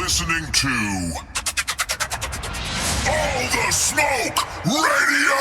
listening to All the Smoke Radio!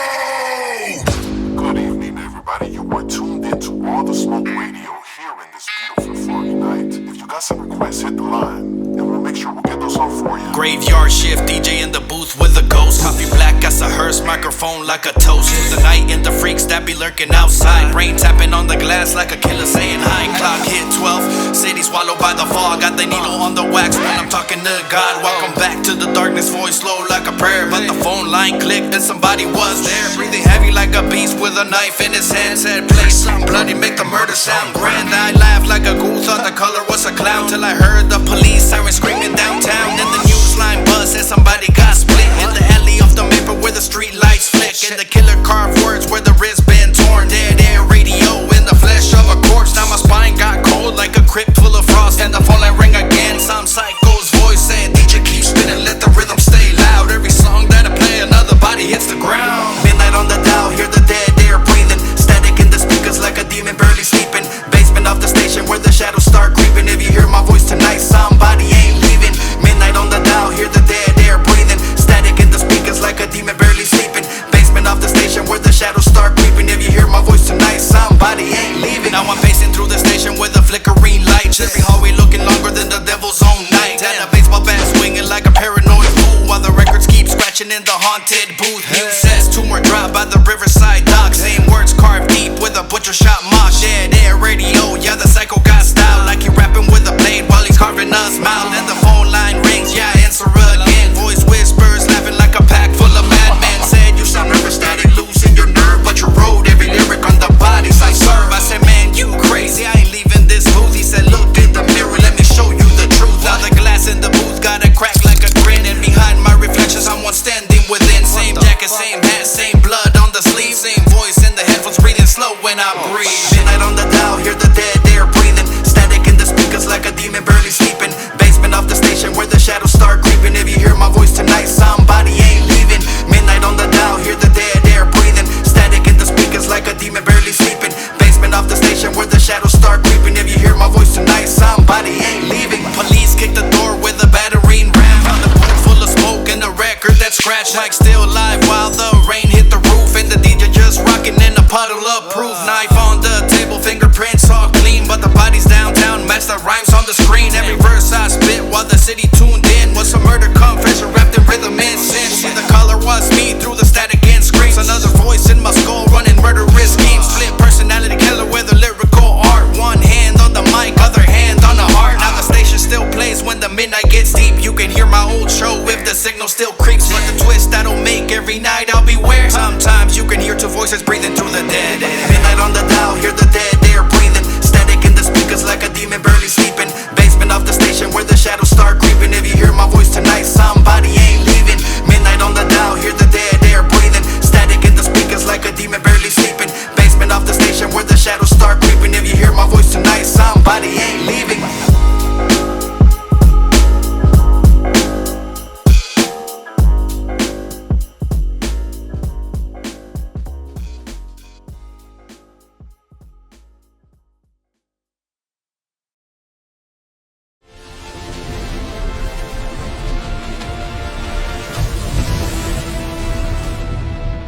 Good evening, everybody. You are tuned into All the Smoke Radio here in this beautiful foggy night. If you got some requests, hit the line, and we'll make sure we'll get those on for you. Graveyard shift, DJ in the booth with a ghost. Coffee black as a hearse, microphone like a toast. To the night and the freaks that be lurking outside. Brain tapping on the glass like a killer saying hi. Clock hit 12, city swallowed by the fog. Got the needle on the wax when I'm talking to God. Welcome back to the darkness, voice slow like a prayer. But the phone line clicked and somebody was there. Breathing heavy like a beast with a knife in his hand. Said play some bloody, make the murder sound grand. I laughed like a ghoul, thought the color was a clown. Till I heard the police siren screaming downtown. Then the news line buzz said somebody got split in the alley of the Maple where the street lights flick. And the killer carved words where the wristband torn. Dead air radio in the flesh of a corpse. Now my spine got cold like a crypt full of frost. And the phone line rang again. Some psycho's voice said, DJ keep spinning, let the rhythm stay loud. Every song that I play, another body hits the ground. Midnight on the dial, hear the dead air breathing. Static in the speakers like a demon barely sleeping. Basement of the station where the shadows start creeping. If you hear my voice tonight, somebody ain't leaving. Midnight on the dial, hear the dead air breathing. Static in the speakers like a demon barely sleeping. Basement of the station where the shadows start creeping. If you hear my voice tonight, somebody ain't leaving. Now I'm pacing through the station with a flickering light. Every hallway looking longer than the devil's own night. And a baseball bat swinging like a paranoid fool while the records keep scratching in the haunted booth. Hugh says 2 more drop by the riverside dock. Same words carved deep with a butcher shot mosh. Dead air radio, yeah the psycho got style. Like he rapping with a blade while he's carving a smile. And the phone line rings, yeah answer again. Voice whispers, laughing like a pack full of madmen. Said you sound nervous, static, losing your nerve. But you wrote every lyric on the bodies I serve. I said man you crazy, I ain't leaving this booth. He said look in the mirror, let me show you the truth. Now the glass in the booth got a crack like a grin. And behind my reflection someone standing within. Same jacket, same hat, same blood on the sleeve. Same voice in the headphones, breathing slow when I breathe. Midnight on the dial, hear the dead air breathing. Static in the speakers like a demon barely sleeping. Basement of the station where the shadows start creeping. If you hear my voice tonight, somebody ain't leaving. Midnight on the dial, hear the dead air breathing. Static in the speakers like a demon barely sleeping. Basement of the station where the shadows start creeping. If you hear my voice tonight, somebody ain't leaving. Police kick the door with a battering ram. Found a pool full of smoke and a record that scratched like still alive while the rain hit the roof. And the DJ just rocking in a puddle of proof. Knife on the table, fingerprints all clean. But the bodies downtown match the rhymes on the screen. Every verse I spit while the city tuned in was a murder confession wrapped in rhythm and sin. See the color was me through the static and screams. Another voice in my skull running